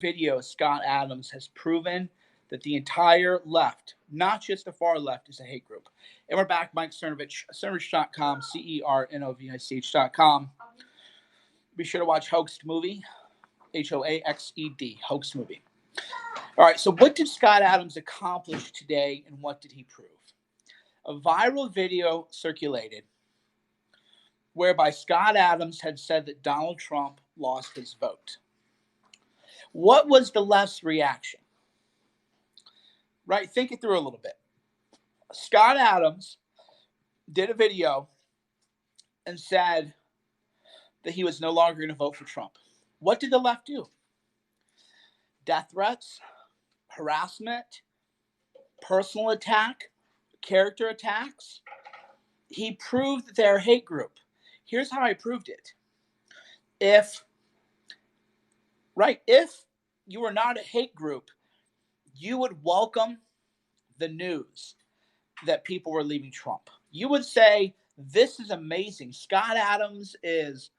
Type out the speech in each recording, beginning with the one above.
video, Scott Adams has proven that the entire left, not just the far left, is a hate group. And we're back, Mike Cernovich, Cernovich.com, Cernovich.com. Be sure to watch Hoaxed movie, Hoaxed, Hoaxed movie. All right, so what did Scott Adams accomplish today, and what did he prove? A viral video circulated whereby Scott Adams had said that Donald Trump lost his vote. What was the left's reaction? Right, think it through a little bit. Scott Adams did a video and said that he was no longer going to vote for Trump. What did the left do? Death threats, harassment, personal attack, character attacks. He proved that they're a hate group. Here's how I proved it. If you were not a hate group, you would welcome the news that people were leaving Trump. You would say, this is amazing. Scott Adams is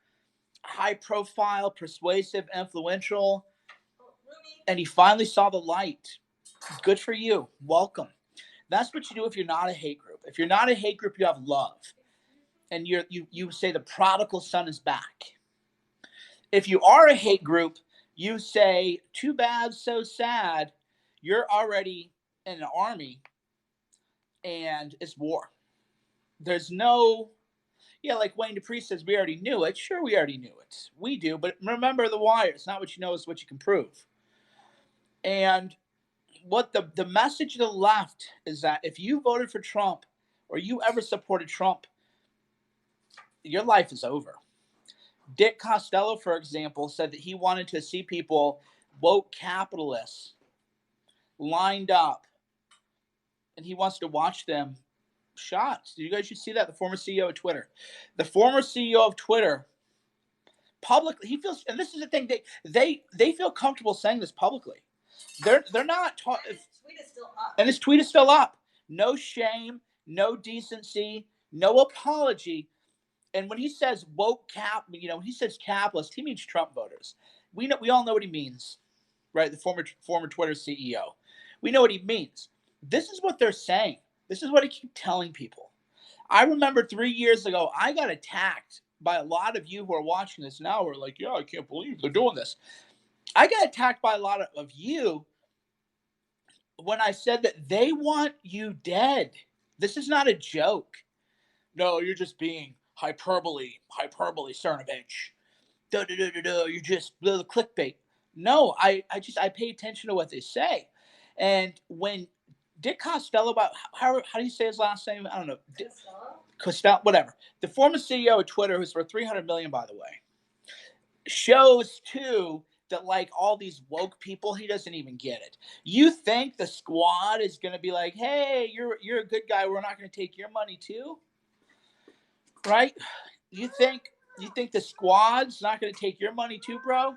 high profile, persuasive, influential, and he finally saw the light. Good for you. Welcome. That's what you do if you're not a hate group. If you're not a hate group, you have love. And you say the prodigal son is back. If you are a hate group, you say, too bad, so sad. You're already in an army and it's war. There's no, like Wayne Dupree says, we already knew it. Sure, we already knew it. We do, but remember the wire. It's not what you know, it's what you can prove. And what the message of the left is that if you voted for Trump or you ever supported Trump, your life is over. Dick Costello, for example, said that he wanted to see people, woke capitalists, lined up, and he wants to watch them shot. You guys should see that. The former CEO of Twitter. The former CEO of Twitter publicly, he feels, and this is the thing, they feel comfortable saying this publicly. They're not and his tweet is still up. No shame, no decency, no apology. And when he says woke when he says capitalist, he means Trump voters. We all know what he means, right? The former Twitter CEO. We know what he means. This is what they're saying. This is what I keep telling people. I remember 3 years ago, I got attacked by a lot of you who are watching this now. Who are like, yeah, I can't believe they're doing this. I got attacked by a lot of you when I said that they want you dead. This is not a joke. No, you're just being hyperbole, Cernovich. You're just the clickbait. No, I pay attention to what they say. And when Dick Costello, about how do you say his last name? I don't know. Costello, whatever. The former CEO of Twitter, who's for $300 million, by the way, shows too that like all these woke people, he doesn't even get it. You think the squad is going to be like, hey, you're a good guy. We're not going to take your money too, right? You think the squad's not going to take your money too, bro?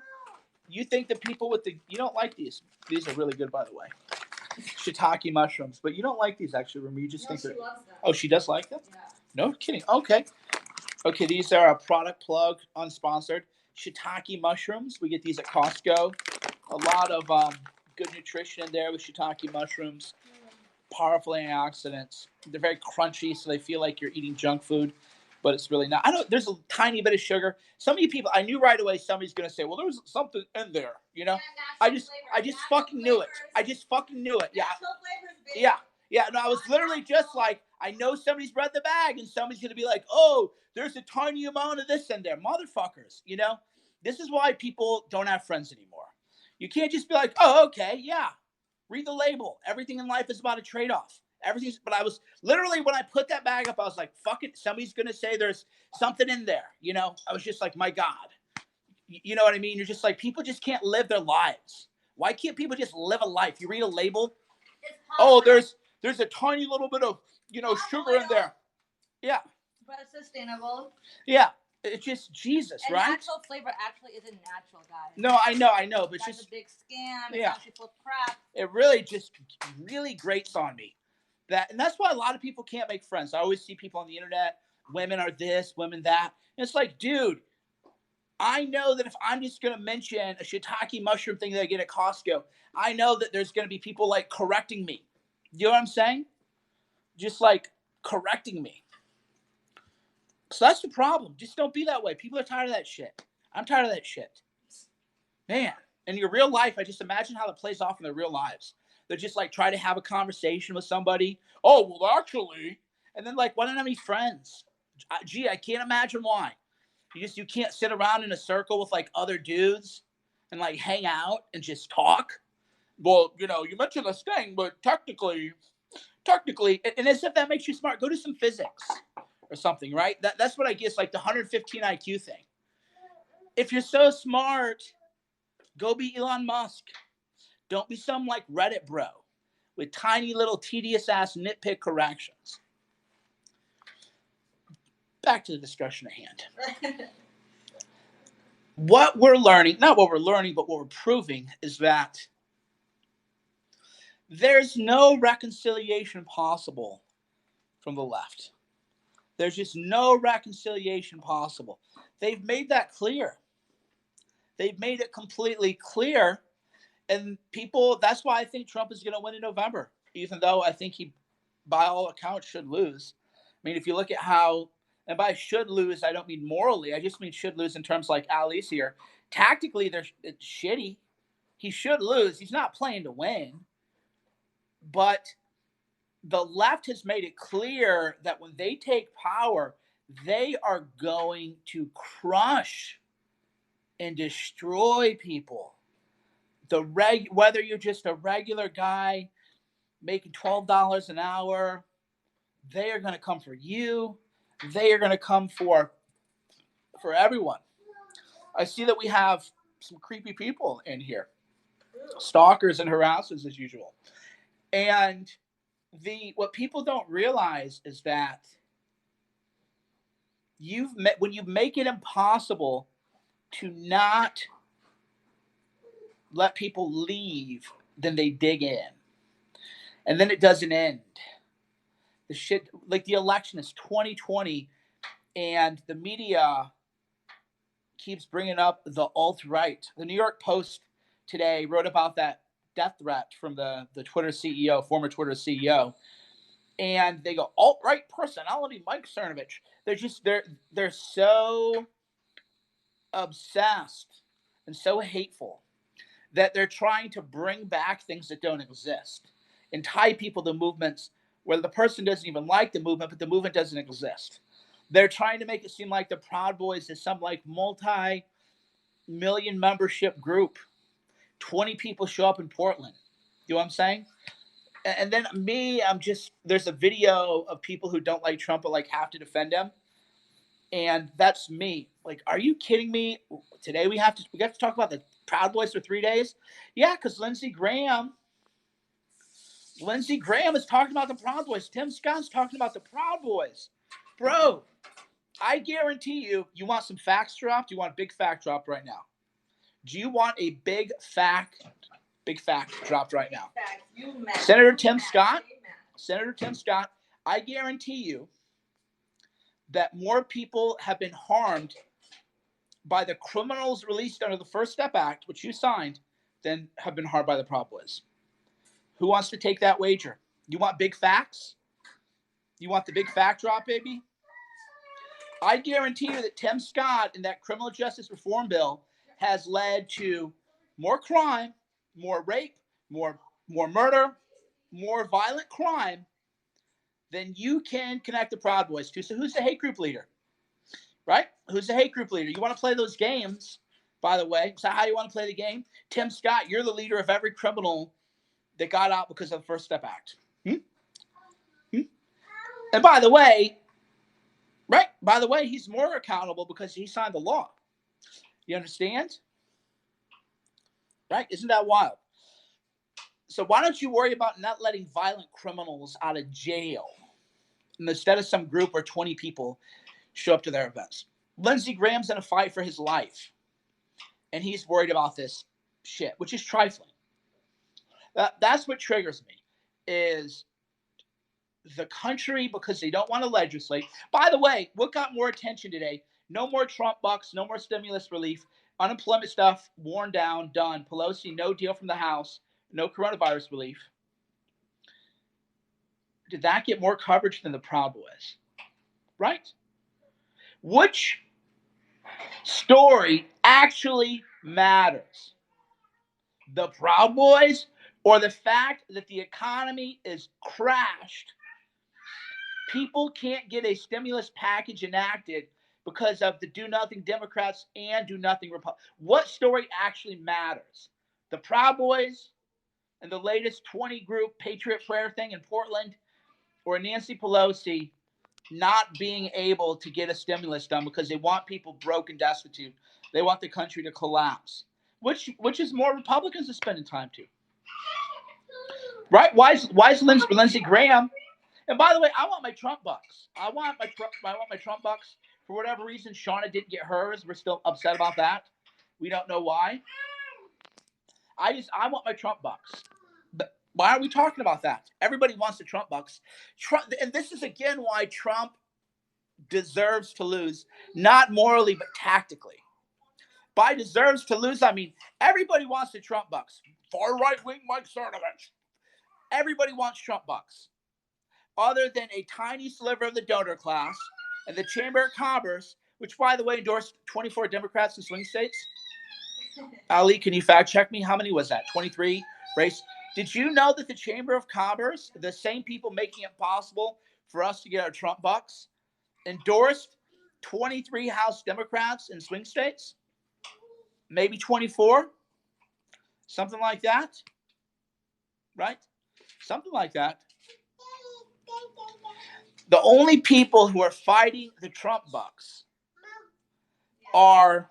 You think the people with you don't like these? These are really good, by the way. Shiitake mushrooms, but you don't like these actually, Remy. You just think they're. Oh, she does like them? Yeah. No kidding. Okay, these are a product plug, unsponsored. Shiitake mushrooms. We get these at Costco. A lot of good nutrition in there with shiitake mushrooms. Powerful antioxidants. They're very crunchy, so they feel like you're eating junk food, but it's really not. I know there's a tiny bit of sugar. Some of you people, I knew right away somebody's gonna say, "Well, there's something in there," you know. I just fucking knew it. I just fucking knew it. Yeah. Yeah. No, I was literally just like, I know somebody's read the bag, and somebody's gonna be like, "Oh, there's a tiny amount of this in there, motherfuckers." You know, this is why people don't have friends anymore. You can't just be like, "Oh, okay, yeah." Read the label. Everything in life is about a trade-off. But I was literally, when I put that bag up, I was like, fuck it. Somebody's going to say there's something in there. You know, I was just like, my God. You know what I mean? You're just like, people just can't live their lives. Why can't people just live a life? You read a label. Oh, there's a tiny little bit of, sugar in there. Yeah. But it's sustainable. Yeah. It's just Jesus, and right? Natural flavor actually isn't natural, guys. No, I know, but that's just a big scam. It's actually full of crap. It really grates on me. And that's why a lot of people can't make friends. I always see people on the internet, women are this, women that. And it's like, dude, I know that if I'm just going to mention a shiitake mushroom thing that I get at Costco, I know that there's going to be people like correcting me. You know what I'm saying? Just like correcting me. So that's the problem. Just don't be that way. People are tired of that shit. I'm tired of that shit. Man, in your real life, I just imagine how it plays off in their real lives. They're just like try to have a conversation with somebody. Oh, well, actually. And then like, why don't I have any friends? Gee, I can't imagine why. You can't sit around in a circle with like other dudes and like hang out and just talk. Well, you know, you mentioned this thing, but technically, and as if that makes you smart, go do some physics or something, right? That's what I guess, like the 115 IQ thing. If you're so smart, go be Elon Musk. Don't be some like Reddit bro with tiny little tedious ass nitpick corrections. Back to the discussion at hand. What we're learning, not what we're learning, but what we're proving is that there's no reconciliation possible from the left. There's just no reconciliation possible. They've made that clear. They've made it completely clear. And people, that's why I think Trump is going to win in November, even though I think he, by all accounts, should lose. I mean, if you look at how, and by should lose, I don't mean morally. I just mean should lose in terms like Ali's here. Tactically, it's shitty. He should lose. He's not playing to win. But the left has made it clear that when they take power, they are going to crush and destroy people. Whether you're just a regular guy making $12 an hour, they are going to come for you. They are going to come for everyone. I see that we have some creepy people in here, stalkers and harassers as usual. And what people don't realize is that when you make it impossible to not let people leave, then they dig in. And then it doesn't end. The shit, like the election is 2020, and the media keeps bringing up the alt-right. The New York Post today wrote about that death threat from the Twitter CEO, former Twitter CEO. And they go, alt-right personality Mike Cernovich. They're so obsessed and so hateful that they're trying to bring back things that don't exist and tie people to movements where the person doesn't even like the movement, but the movement doesn't exist. They're trying to make it seem like the Proud Boys is some like multi-million membership group. 20 people show up in Portland. You know what I'm saying? And then there's a video of people who don't like Trump but like have to defend him. And that's me. Like, are you kidding me? Today we have to talk about the Proud Boys for 3 days? Yeah, because Lindsey Graham is talking about the Proud Boys. Tim Scott's talking about the Proud Boys. Bro, I guarantee you want some facts dropped? You want a big fact drop right now? Do you want a big fact dropped right now? Senator Tim Scott, I guarantee you that more people have been harmed by the criminals released under the First Step Act, which you signed, than have been harmed by the Proud Boys. Who wants to take that wager? You want big facts? You want the big fact drop, baby? I guarantee you that Tim Scott and that criminal justice reform bill has led to more crime, more rape, more murder, more violent crime than you can connect the Proud Boys to. So who's the hate group leader? Right? Who's the hate group leader? You want to play those games, by the way. Is that how you want to play the game? Tim Scott, you're the leader of every criminal that got out because of the First Step Act. And by the way, he's more accountable because he signed the law. You understand? Right? Isn't that wild? So why don't you worry about not letting violent criminals out of jail instead of some group where 20 people show up to their events? Lindsey Graham's in a fight for his life, and he's worried about this shit, which is trifling. That's what triggers me, is the country, because they don't want to legislate. By the way, what got more attention today? No more Trump bucks, no more stimulus relief. Unemployment stuff, worn down, done. Pelosi, no deal from the House, no coronavirus relief. Did that get more coverage than the Proud Boys? Right? Which story actually matters? The Proud Boys or the fact that the economy is crashed? People can't get a stimulus package enacted because of the do-nothing Democrats and do-nothing Republicans. What story actually matters? The Proud Boys and the latest 20-group Patriot Prayer thing in Portland, or Nancy Pelosi not being able to get a stimulus done because they want people broke and destitute. They want the country to collapse. Which is more Republicans to spending time to? Right? Why is Lindsey Graham? And by the way, I want my Trump bucks. I want my Trump bucks. For whatever reason, Shauna didn't get hers. We're still upset about that. We don't know why. I want my Trump bucks. But why are we talking about that? Everybody wants the Trump bucks. Trump, and this is again why Trump deserves to lose, not morally but tactically. By deserves to lose, I mean everybody wants the Trump bucks. Far right wing Mike Cernovich. Everybody wants Trump bucks, other than a tiny sliver of the donor class and the Chamber of Commerce, which, by the way, endorsed 24 Democrats in swing states. Ali, can you fact check me? How many was that? 23 race. Did you know that the Chamber of Commerce, the same people making it possible for us to get our Trump bucks, endorsed 23 House Democrats in swing states? Maybe 24? Something like that? Right? Something like that. The only people who are fighting the Trump bucks are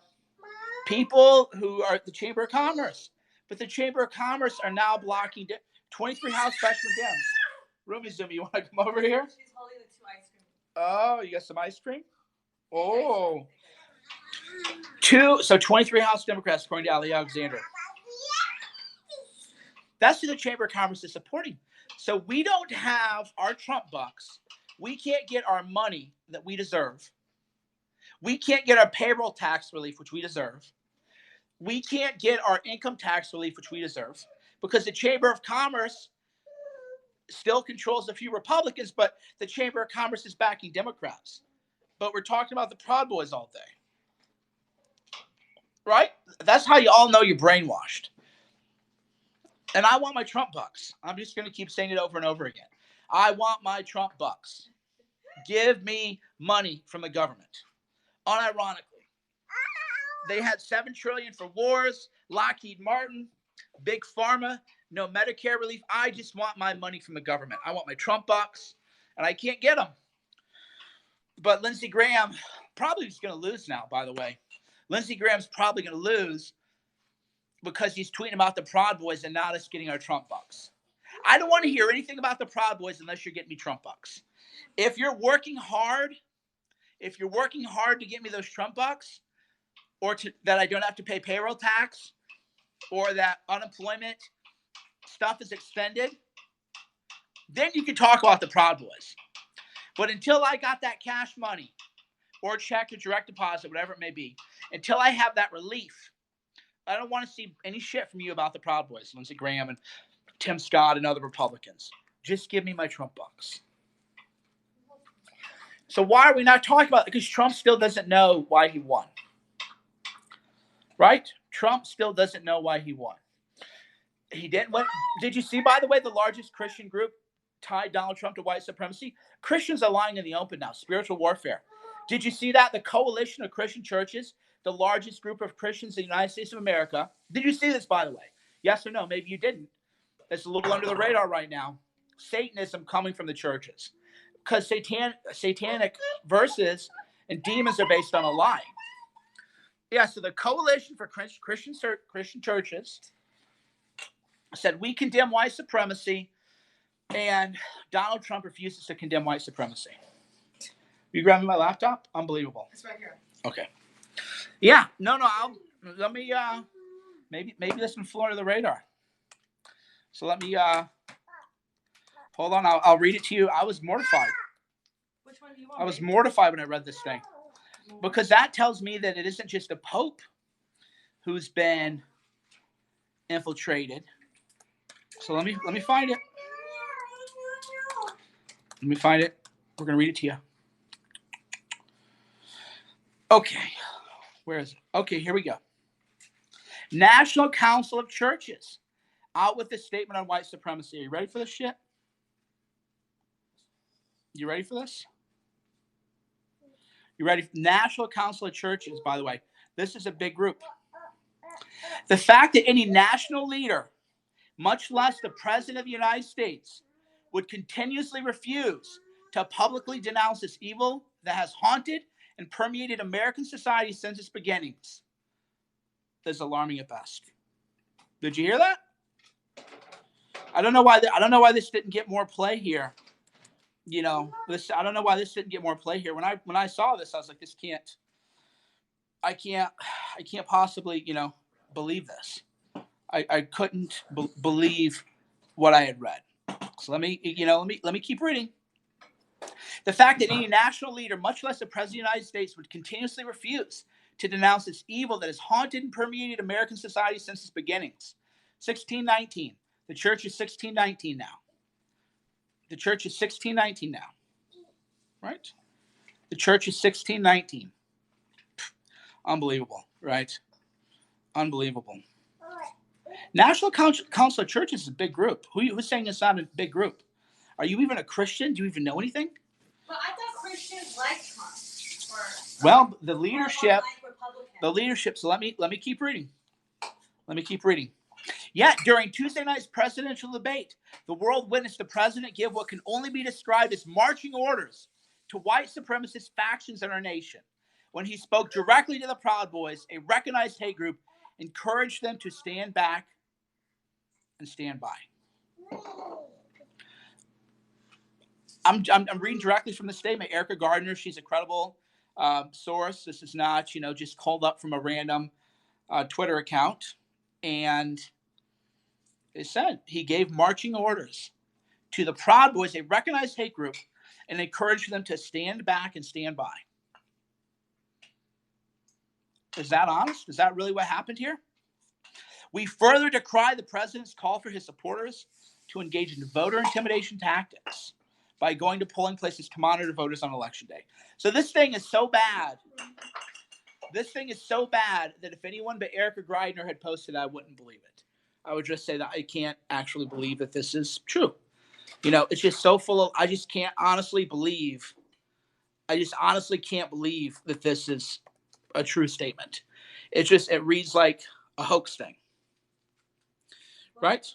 people who are at the Chamber of Commerce. But the Chamber of Commerce are now blocking 23 House freshman Dems. Rumi Zumi, you want to come over here? She's holding the 2 ice cream. Oh, you got some ice cream? Oh. So 23 House Democrats, according to Ali Alexander. That's who the Chamber of Commerce is supporting. So we don't have our Trump bucks. We can't get our money that we deserve. We can't get our payroll tax relief, which we deserve. We can't get our income tax relief, which we deserve, because the Chamber of Commerce still controls a few Republicans, but the Chamber of Commerce is backing Democrats. But we're talking about the Proud Boys all day. Right? That's how you all know you're brainwashed. And I want my Trump bucks. I'm just going to keep saying it over and over again. I want my Trump bucks. Give me money from the government. Unironically, they had $7 trillion for wars, Lockheed Martin, Big Pharma, no Medicare relief. I just want my money from the government. I want my Trump bucks, and I can't get them. But Lindsey Graham probably is going to lose now, by the way. Lindsey Graham's probably going to lose because he's tweeting about the Proud Boys and not us getting our Trump bucks. I don't want to hear anything about the Proud Boys unless you're getting me Trump bucks. If you're working hard to get me those Trump bucks, or that I don't have to pay payroll tax, or that unemployment stuff is extended, then you can talk about the Proud Boys. But until I got that cash money, or check or direct deposit, whatever it may be, until I have that relief, I don't want to see any shit from you about the Proud Boys, Lindsey Graham and Tim Scott and other Republicans. Just give me my Trump bucks. So why are we not talking about it? Because Trump still doesn't know why he won. Right? Trump still doesn't know why he won. He didn't win. Did you see, by the way, the largest Christian group tied Donald Trump to white supremacy? Christians are lying in the open now. Spiritual warfare. Did you see that? The coalition of Christian churches, the largest group of Christians in the United States of America. Did you see this, by the way? Yes or no? Maybe you didn't. It's a little under the radar right now. Satanism coming from the churches. Because satanic verses and demons are based on a lie. Yeah, so the coalition for Christian churches said we condemn white supremacy, and Donald Trump refuses to condemn white supremacy. You grabbing my laptop? Unbelievable. It's right here. Okay. Yeah. No. Let me. Maybe this one flew under the radar. So let me. Hold on. I'll read it to you. I was mortified. Which one do you want? I was mortified when I read this thing. Because that tells me that it isn't just a pope who's been infiltrated. So let me find it. Let me find it. We're going to read it to you. Okay. Where is it? Okay, here we go. National Council of Churches out with a statement on white supremacy. Are you ready for this shit? You ready for this? You ready? National Council of Churches, by the way. This is a big group. The fact that any national leader, much less the President of the United States, would continuously refuse to publicly denounce this evil that has haunted and permeated American society since its beginnings is alarming at best. Did you hear that? I don't know why this didn't get more play here. I don't know why this didn't get more play here. When I saw this, I was like, I can't possibly, believe this. I couldn't believe what I had read. So let me keep reading. The fact that any national leader, much less the President of the United States, would continuously refuse to denounce this evil that has haunted and permeated American society since its beginnings. 1619. The church is 1619 now. The church is 1619 now. Right? The church is 1619. Unbelievable, right? Unbelievable. National Council of Churches is a big group. Who's saying it's not a big group? Are you even a Christian? Do you even know anything? But I thought Christians liked Trump. Well, the leadership. So let me keep reading. Yet, during Tuesday night's presidential debate, the world witnessed the president give what can only be described as marching orders to white supremacist factions in our nation. When he spoke directly to the Proud Boys, a recognized hate group, encouraged them to stand back and stand by. I'm reading directly from the statement. Erica Gardner, she's a credible source. This is not, just called up from a random Twitter account. And it said he gave marching orders to the Proud Boys, a recognized hate group, and encouraged them to stand back and stand by. Is that honest? Is that really what happened here? We further decry the president's call for his supporters to engage in voter intimidation tactics by going to polling places to monitor voters on election day. So this thing is so bad. This thing is so bad that if anyone but Erica Gardner had posted it, I wouldn't believe it. I would just say that I can't actually believe that this is true. It's just so full of, I just honestly can't believe that this is a true statement. It reads like a hoax thing. Right?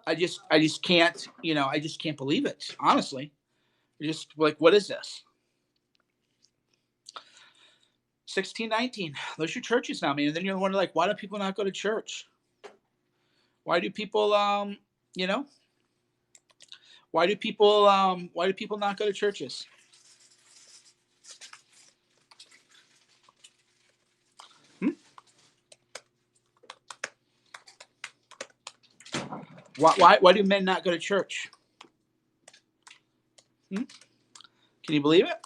I just can't, I just can't believe it. Honestly. Just like, what is this? 1619. Those are churches now, man. And then you're wondering, like, why do people not go to church? Why do people, why do people not go to churches? Why do men not go to church? Can you believe it?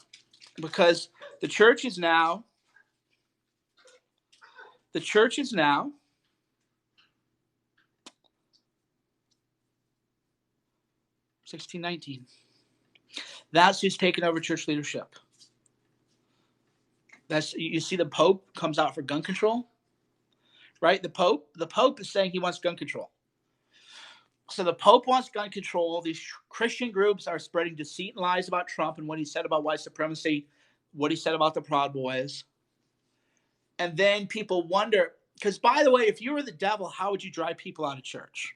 Because the church is now 1619. That's who's taken over church leadership. You see the Pope comes out for gun control, right? The Pope is saying he wants gun control. So the Pope wants gun control. These Christian groups are spreading deceit and lies about Trump and what he said about white supremacy, what he said about the Proud Boys. And then people wonder, because by the way, if you were the devil, how would you drive people out of church?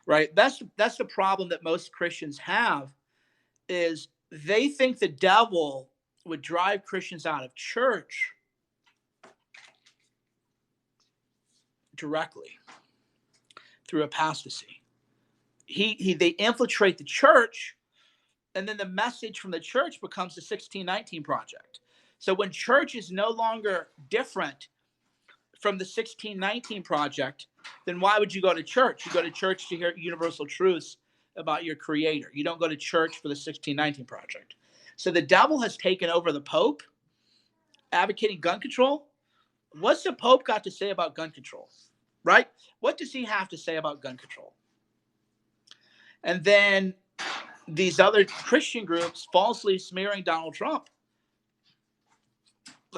Right? That's the problem that most Christians have, is they think the devil would drive Christians out of church directly through apostasy. They infiltrate the church, and then the message from the church becomes the 1619 Project. So when church is no longer different from the 1619 Project, then why would you go to church? You go to church to hear universal truths about your creator. You don't go to church for the 1619 Project. So the devil has taken over the Pope advocating gun control. What's the Pope got to say about gun control? Right? What does he have to say about gun control? And then these other Christian groups falsely smearing Donald Trump.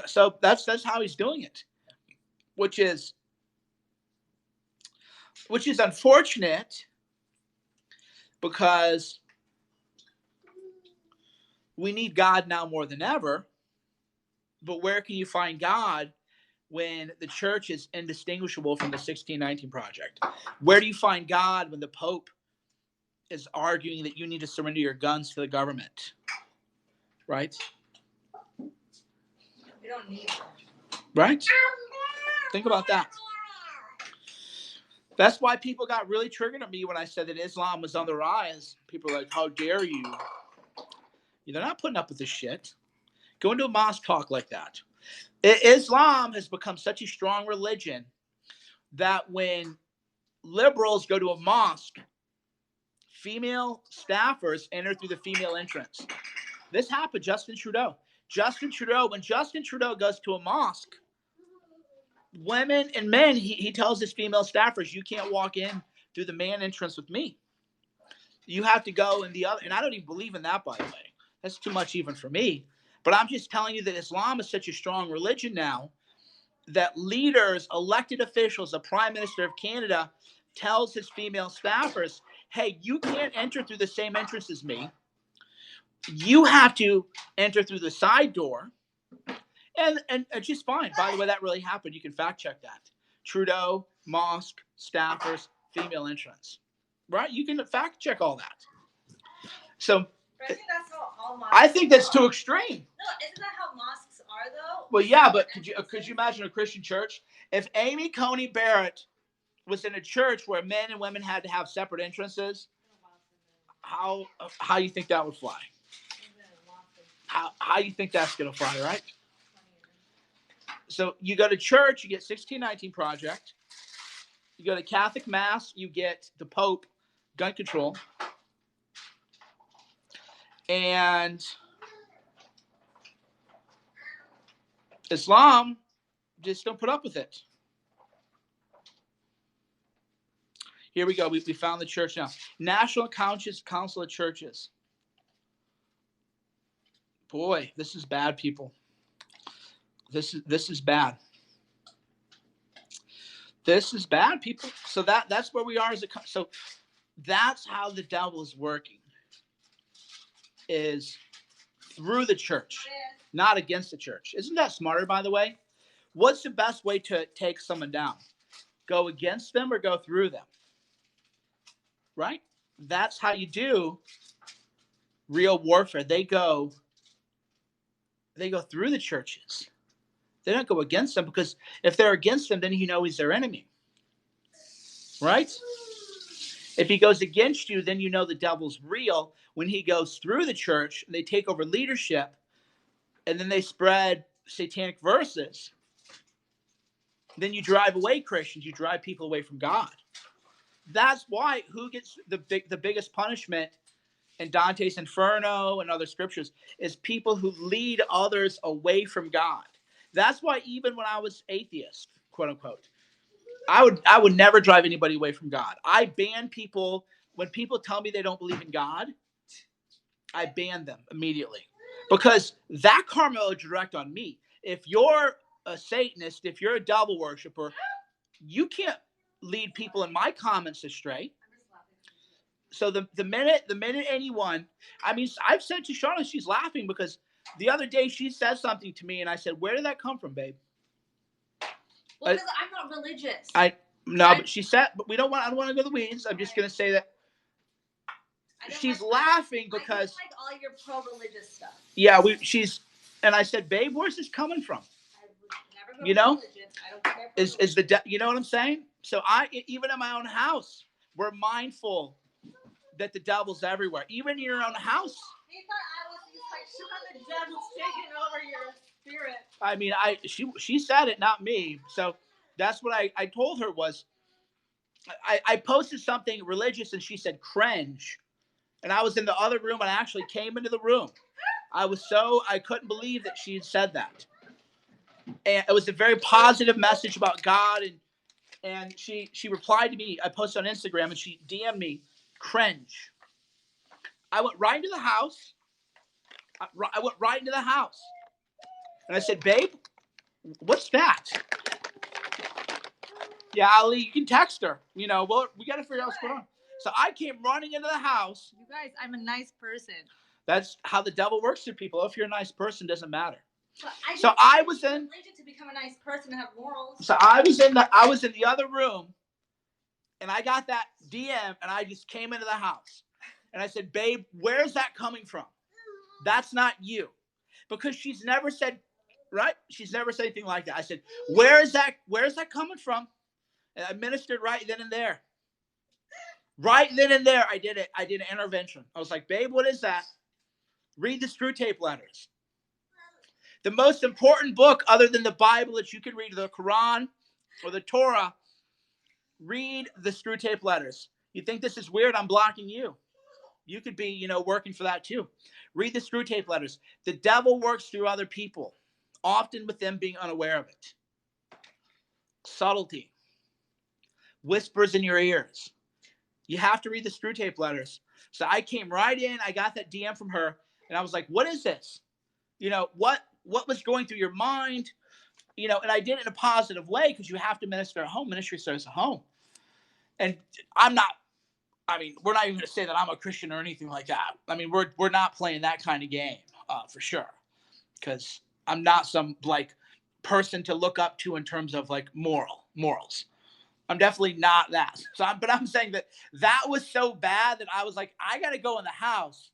So that's how he's doing it, which is unfortunate because we need God now more than ever. But where can you find God when the church is indistinguishable from the 1619 Project? Where do you find God when the Pope is arguing that you need to surrender your guns to the government? Right? We don't need them. Right? Think about that. That's why people got really triggered at me when I said that Islam was on the rise. People are like, how dare you? They're not putting up with this shit. Go into a mosque talk like that. Islam has become such a strong religion that when liberals go to a mosque, female staffers enter through the female entrance. This happened, Justin Trudeau. When Justin Trudeau goes to a mosque, women and men, he tells his female staffers, you can't walk in through the man entrance with me. You have to go in the other. And I don't even believe in that, by the way. That's too much even for me. But I'm just telling you that Islam is such a strong religion now that leaders, elected officials, the Prime Minister of Canada tells his female staffers, hey, you can't enter through the same entrance as me. You have to enter through the side door. And just fine. By the way, that really happened. You can fact check that. Trudeau, mosque, staffers, female entrance. Right? You can fact check all that. So I think that's how all mosques I think that's are. too extreme. No, isn't that how mosques are though? Well, yeah, but could you imagine a Christian church? If Amy Coney Barrett was in a church where men and women had to have separate entrances, how you think that would fly? How you think that's going to fly, right? So you go to church, you get 1619 Project. You go to Catholic Mass, you get the Pope, gun control. And Islam just don't put up with it. Here we go. We found the church now. National Council of Churches. Boy, this is bad, people. This is bad. This is bad, people. So that's where we are as a. So that's how the devil is working. Is through the church, not against the church. Isn't that smarter, by the way? What's the best way to take someone down? Go against them or go through them? Right? That's how you do real warfare. They go through the churches. They don't go against them, because if they're against them, then you know he's their enemy. Right? If he goes against you, then you know the devil's real. When he goes through the church, they take over leadership, and then they spread satanic verses, then you drive away Christians. You drive people away from God. That's why who gets the biggest punishment in Dante's Inferno and other scriptures is people who lead others away from God. That's why even when I was atheist, quote unquote, I would never drive anybody away from God. I ban people. When people tell me they don't believe in God, I ban them immediately, because that karma will direct on me. If you're a Satanist, if you're a devil worshiper, you can't lead people in my comments astray. So the minute anyone, I mean, I've said to Charlotte, she's laughing because the other day she said something to me and I said, where did that come from, babe? Well, because I'm not religious. But she said, but I don't want to go to the weeds. I'm just going to say that she's laughing because. I just like all your pro-religious stuff. Yeah, and I said, babe, where's this coming from? I would never go religion. I don't care. You know what I'm saying? So even in my own house, we're mindful that the devil's everywhere, even in your own house. He thought I was like, Sean, the devil's taking over your spirit. I mean, she said it, not me. So that's what I told her was, I posted something religious and she said cringe, and I was in the other room and I actually came into the room. I couldn't believe that she had said that. And it was a very positive message about God. And she replied to me. I posted on Instagram, and she DM'd me, cringe. I went right into the house. I went right into the house. And I said, babe, what's that? Yeah, Ali, you can text her. We got to figure out what's going on. So I came running into the house. You guys, I'm a nice person. That's how the devil works through people. If you're a nice person, doesn't matter. I was in religion to become a nice person and have morals. So I was in the other room, and I got that DM, and I just came into the house, and I said, babe, where's that coming from? That's not you, because she's never said, right? She's never said anything like that. I said, where's that coming from? And I ministered right then and there. Right then and there, I did it. I did an intervention. I was like, babe, what is that? Read the Screw Tape Letters. The most important book other than the Bible that you can read, the Quran or the Torah, read the Screw Tape Letters. You think this is weird? I'm blocking you. You could be, working for that too. Read the Screw Tape Letters. The devil works through other people, often with them being unaware of it. Subtlety. Whispers in your ears. You have to read the Screw Tape Letters. So I came right in. I got that DM from her, and I was like, what is this? What was going through your mind? And I did it in a positive way, because you have to minister at home. Ministry starts at home. And we're not even going to say that I'm a Christian or anything like that. I mean, we're not playing that kind of game, for sure. Because I'm not some, person to look up to in terms of, morals. I'm definitely not that. But I'm saying that was so bad that I was like, I got to go in the house,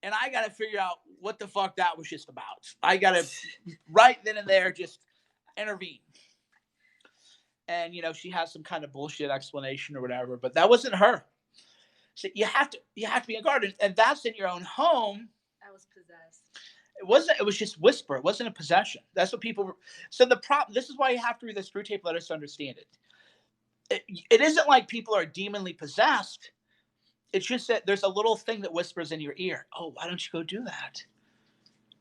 and I got to figure out what the fuck that was just about. I got to, right then and there, just intervene. And, she has some kind of bullshit explanation or whatever, but that wasn't her. So you have to be on guard. And that's in your own home. I was possessed. It was just whisper. It wasn't a possession. That's what people were. So this is why you have to read the Screw Tape Letters to understand it. It isn't like people are demonly possessed. It's just that there's a little thing that whispers in your ear. Oh, why don't you go do that?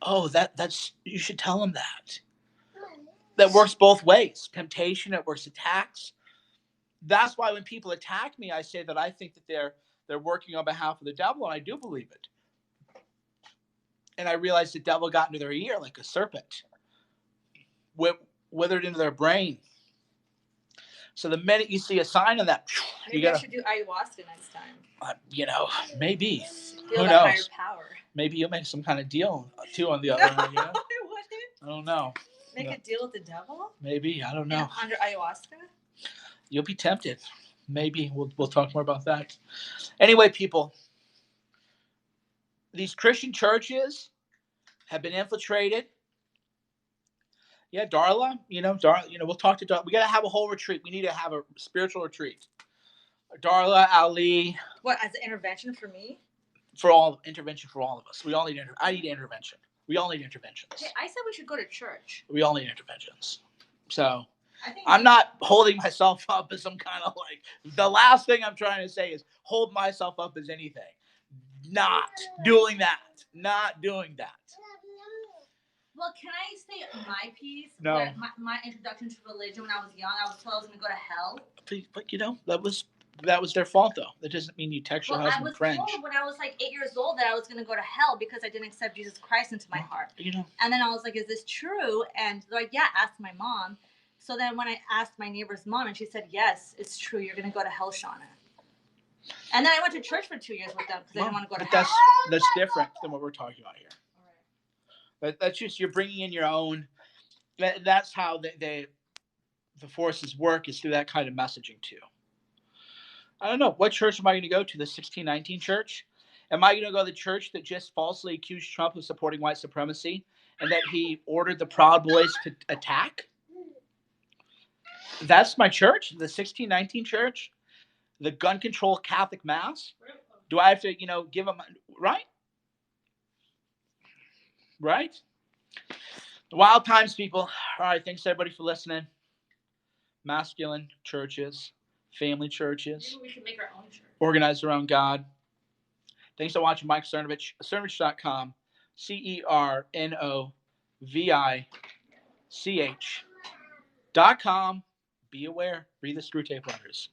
Oh, that's you should tell them that. That works both ways. Temptation, it works attacks. That's why when people attack me, I say that I think that they're working on behalf of the devil, and I do believe it. And I realized the devil got into their ear like a serpent, withered into their brain. So the minute you see a sign of that, maybe I should do ayahuasca next time. Maybe. Feel Who the knows? higher power. Maybe you'll make some kind of deal too on the other end. I wouldn't. I don't know. Make a deal with the devil? Maybe. I don't know. Under ayahuasca? You'll be tempted. Maybe. We'll talk more about that. Anyway, people, these Christian churches have been infiltrated. Yeah, Darla, we'll talk to Darla. We got to have a whole retreat. We need to have a spiritual retreat. Darla, Ali. What, as an intervention for me? Intervention for all of us. We all need I need intervention. We all need interventions. Hey, I said we should go to church. We all need interventions. So I'm not holding myself up as some kind of the last thing I'm trying to say is hold myself up as anything. Not doing that. Not doing that. Well, can I say my piece? No. My introduction to religion when I was young, I was told I was going to go to hell. But that was their fault, though. That doesn't mean you text your husband cringe. I was told when I was 8 years old that I was going to go to hell because I didn't accept Jesus Christ into my heart. And then I was like, is this true? And they're like, yeah, ask my mom. So then when I asked my neighbor's mom, and she said, yes, it's true. You're going to go to hell, Shauna. And then I went to church for 2 years with them because I didn't want to go to hell. That's different than what we're talking about here. But that's just, you're bringing in your own. That's how the forces work, is through that kind of messaging too. I don't know. What church am I going to go to? The 1619 church? Am I going to go to the church that just falsely accused Trump of supporting white supremacy and that he ordered the Proud Boys to attack? That's my church, the 1619 church, the gun control Catholic Mass. Do I have to, give them, right? Right? Wild times, people. All right. Thanks, everybody, for listening. Masculine churches, family churches. Maybe we should make our own church. Organized around God. Thanks for watching Mike Cernovich. Cernovich.com. CERNOVI.com. ch.com. Be aware. Read the Screw Tape letters.